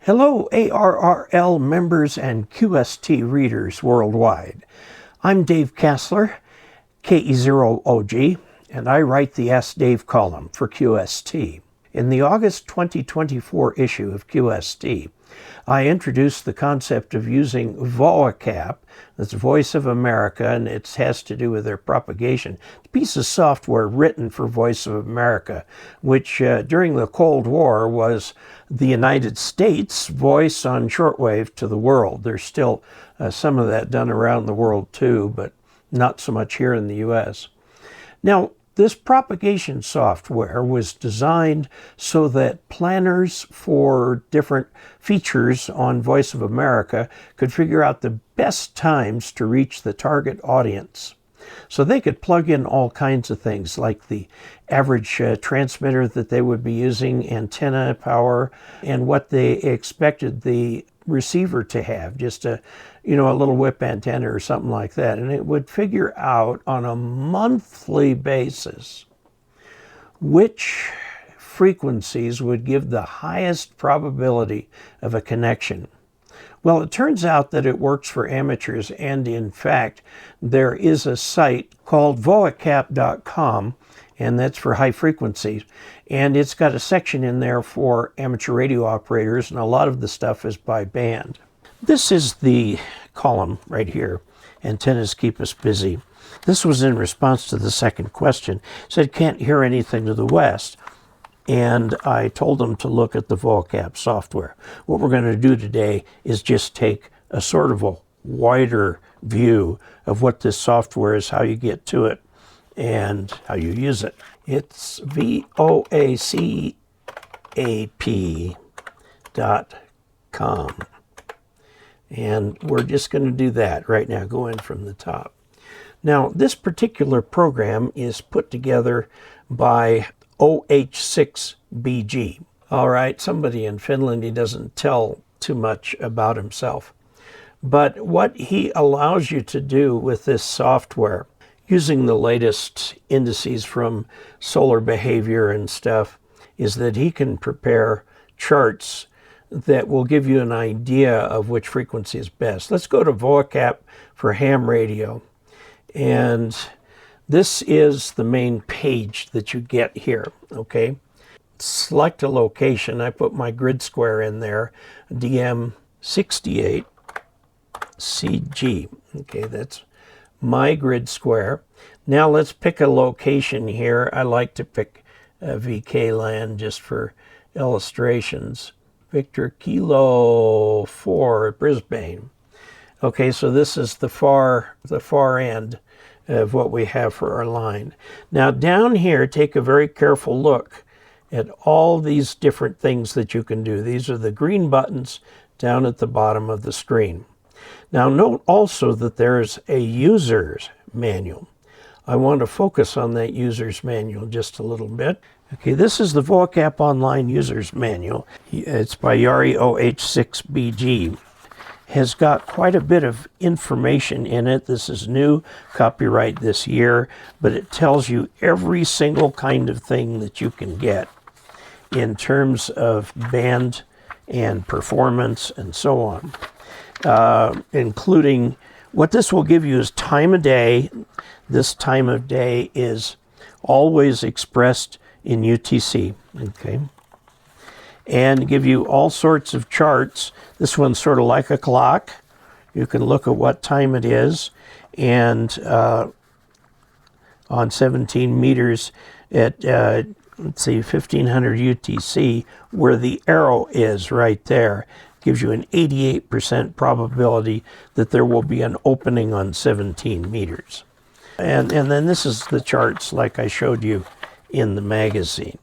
Hello, ARRL members and QST readers worldwide. I'm Dave Kassler, KE0OG, and I write the Ask Dave column for QST. In the August 2024 issue of QST, I introduced the concept of using VOACAP, that's Voice of America, and it has to do with their propagation. It's a piece of software written for Voice of America, which during the Cold War was the United States' voice on shortwave to the world. There's still some of that done around the world too, but not so much here in the US. Now, this propagation software was designed so that planners for different features on Voice of America could figure out the best times to reach the target audience. So they could plug in all kinds of things like the average transmitter that they would be using, antenna power, and what they expected the receiver to have, just a little whip antenna or something like that. And it would figure out on a monthly basis which frequencies would give the highest probability of a connection. Well, it turns out that it works for amateurs, and in fact, there is a site called VOACAP.com, and that's for high frequencies. And it's got a section in there for amateur radio operators, and a lot of the stuff is by band. This is the column right here, Antennas Keep Us Busy. This was in response to the second question. It said, can't hear anything to the west. And I told them to look at the VOACAP software. What we're going to do today is just take a sort of a wider view of what this software is, how you get to it, and how you use it. It's VOACAP.com. And we're just going to do that right now, go in from the top. Now, this particular program is put together by OH6BG. All right, somebody in Finland, he doesn't tell too much about himself. But what he allows you to do with this software, using the latest indices from solar behavior and stuff, is that he can prepare charts that will give you an idea of which frequency is best. Let's go to VOACAP for ham radio. And this is the main page that you get here, okay? Select a location. I put my grid square in there, DM68CG. Okay, that's my grid square. Now let's pick a location here. I like to pick VK land just for illustrations. Victor Kilo 4 Brisbane. Okay, so this is the far end of what we have for our line. Now down here, take a very careful look at all these different things that you can do. These are the green buttons down at the bottom of the screen. Now note also that there's a user's manual. I want to focus on that user's manual just a little bit. Okay, this is the VOACAP Online User's Manual. It's by Yari OH6BG. Has got quite a bit of information in it. This is new, copyright this year, but it tells you every single kind of thing that you can get in terms of band and performance and so on, including what this will give you is time of day. This time of day is always expressed in UTC, okay? And give you all sorts of charts. This one's sort of like a clock. You can look at what time it is, and on 17 meters at, let's see, 1500 UTC, where the arrow is right there, gives you an 88% probability that there will be an opening on 17 meters. And then this is the charts like I showed you in the magazine.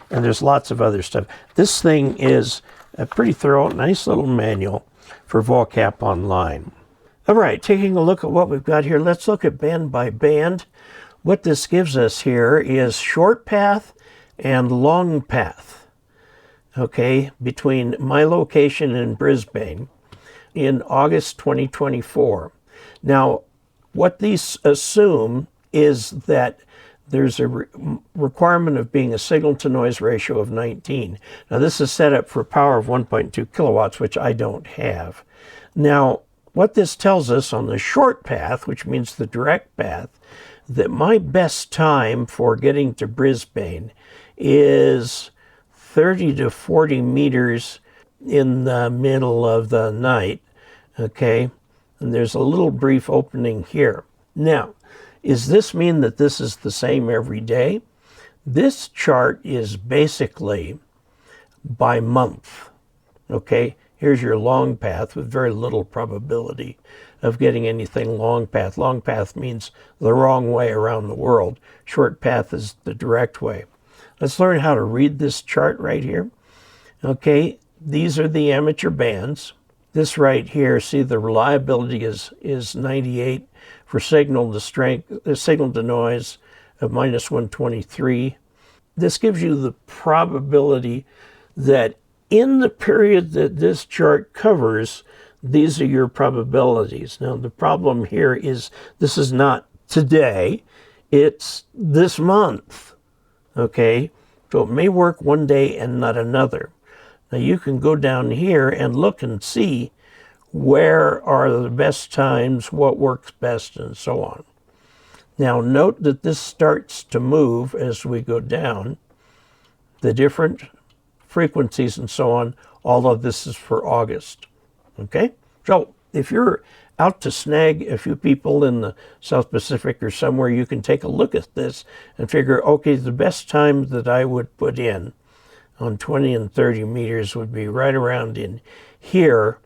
And there's lots of other stuff. This thing is a pretty thorough, nice little manual for VOACAP Online. All right, taking a look at what we've got here, let's look at band by band. What this gives us here is short path and long path, okay, between my location in Brisbane in August 2024. Now, what these assume is that there's a requirement of being a signal-to-noise ratio of 19. Now, this is set up for power of 1.2 kilowatts, which I don't have. Now, what this tells us on the short path, which means the direct path, that my best time for getting to Brisbane is 30 to 40 meters in the middle of the night, okay? And there's a little brief opening here. Now, does this mean that this is the same every day? This chart is basically by month, okay? Here's your long path with very little probability of getting anything long path. Long path means the wrong way around the world. Short path is the direct way. Let's learn how to read this chart right here. Okay, these are the amateur bands. This right here, see the reliability is 98 for signal to strength, signal to noise of minus 123. This gives you the probability that in the period that this chart covers, these are your probabilities. Now, the problem here is this is not today, it's this month, okay? So it may work one day and not another. Now, you can go down here and look and see where are the best times, what works best, and so on. Now, note that this starts to move as we go down. The different frequencies and so on, all of this is for August. Okay? So if you're out to snag a few people in the South Pacific or somewhere, you can take a look at this and figure, okay, the best time that I would put in on 20 and 30 meters would be right around in here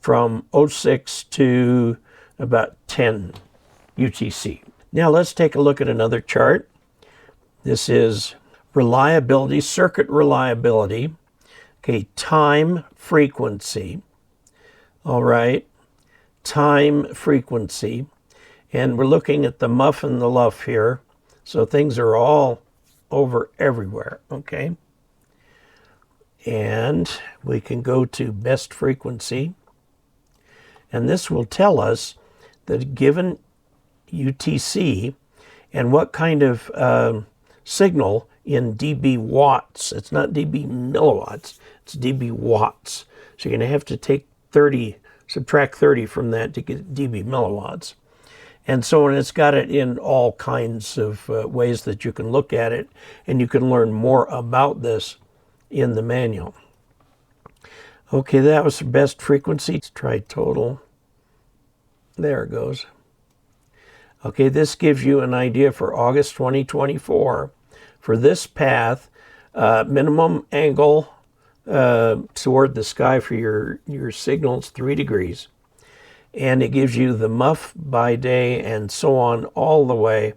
from 06 to about 10 UTC. Now let's take a look at another chart. This is reliability, circuit reliability. Okay, time, frequency. All right, time, frequency. And we're looking at the muff and the luff here. So things are all over everywhere, okay? And we can go to best frequency. And this will tell us that given UTC and what kind of signal in dB watts, it's not dB milliwatts, it's dB watts. So you're going to have to take 30, subtract 30 from that to get dB milliwatts. And so on, it's got it in all kinds of ways that you can look at it, and you can learn more about this in the manual. Okay, that was the best frequency. Let's try total. There it goes. Okay, this gives you an idea for August 2024. For this path, minimum angle toward the sky for your signals, 3 degrees. And it gives you the muff by day and so on all the way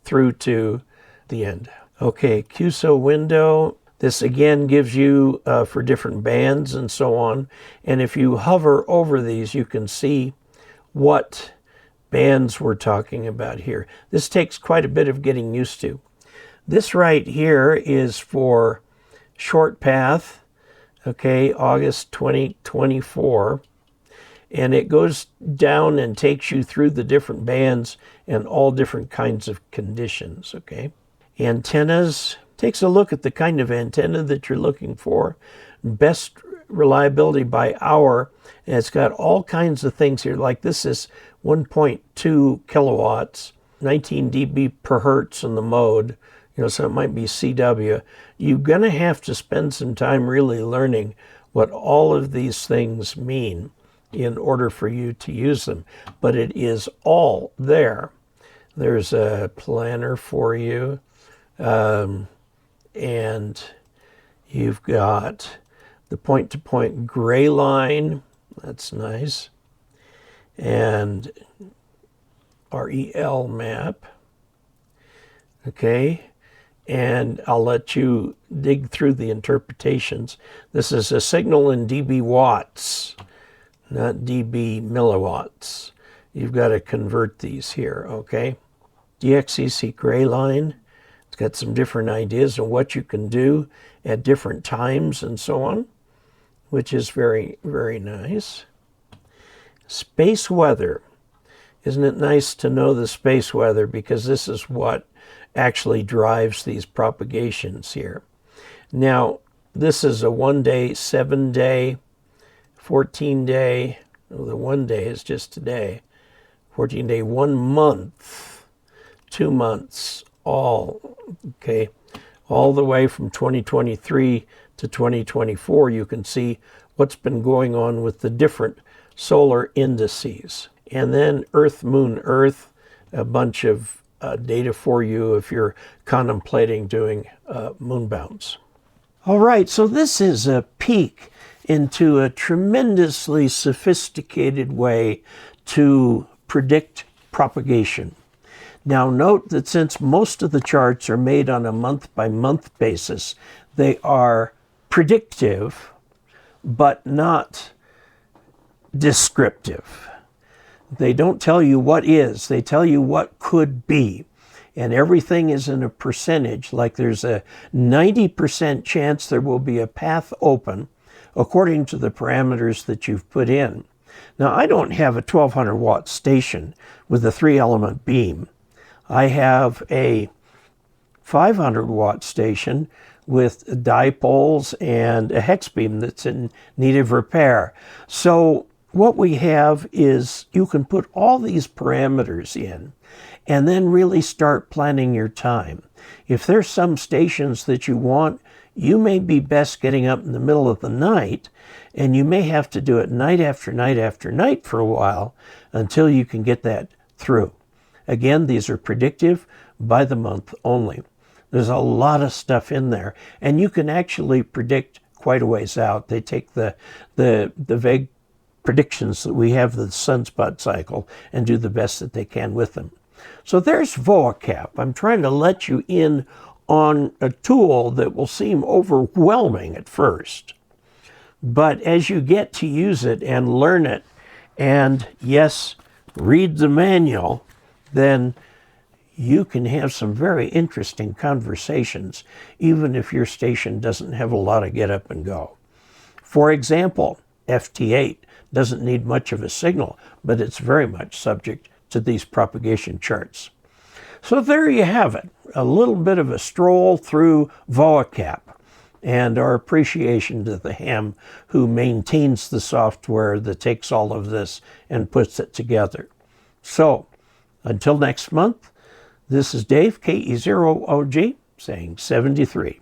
through to the end. Okay, QSO window. This again gives you for different bands and so on. And if you hover over these, you can see what bands we're talking about here. This takes quite a bit of getting used to. This right here is for short path, okay, August 2024. And it goes down and takes you through the different bands and all different kinds of conditions, okay? Antennas, takes a look at the kind of antenna that you're looking for. Best reliability by hour, and it's got all kinds of things here, like this is 1.2 kilowatts, 19 dB per hertz in the mode, so it might be CW. You're going to have to spend some time really learning what all of these things mean in order for you to use them. But it is all there. There's a planner for you. And you've got the point-to-point gray line. That's nice. And REL map. Okay. And I'll let you dig through the interpretations. This is a signal in dB watts, not dB milliwatts. You've got to convert these here, okay? DXCC gray line. It's got some different ideas of what you can do at different times and so on, which is very, very nice. Space weather. Isn't it nice to know the space weather? Because this is what actually drives these propagations here. Now, this is a 1 day, 7 day, 14 day. Well, the 1 day is just today. 14 day, 1 month, 2 months, all, okay, all the way from 2023 to 2024. You can see what's been going on with the different solar indices. And then Earth, Moon, Earth, a bunch of data for you if you're contemplating doing moon bounce. All right, so this is a peek into a tremendously sophisticated way to predict propagation. Now note that since most of the charts are made on a month-by-month basis, they are predictive, but not descriptive. They don't tell you what is, they tell you what could be. And everything is in a percentage, like there's a 90% chance there will be a path open according to the parameters that you've put in. Now, I don't have a 1200 watt station with a 3-element beam. I have a 500 watt station with dipoles and a hex beam that's in need of repair. So what we have is you can put all these parameters in and then really start planning your time. If there's some stations that you want, you may be best getting up in the middle of the night, and you may have to do it night after night after night for a while until you can get that through. Again, these are predictive by the month only. There's a lot of stuff in there, and you can actually predict quite a ways out. They take the vague predictions that we have of the sunspot cycle and do the best that they can with them. So there's VOACAP. I'm trying to let you in on a tool that will seem overwhelming at first. But as you get to use it and learn it, and yes, read the manual, then you can have some very interesting conversations, even if your station doesn't have a lot of get up and go. For example, FT8 doesn't need much of a signal, but it's very much subject to these propagation charts. So there you have it, a little bit of a stroll through VOACAP and our appreciation to the ham who maintains the software that takes all of this and puts it together. So until next month, this is Dave, KE0OG, saying 73.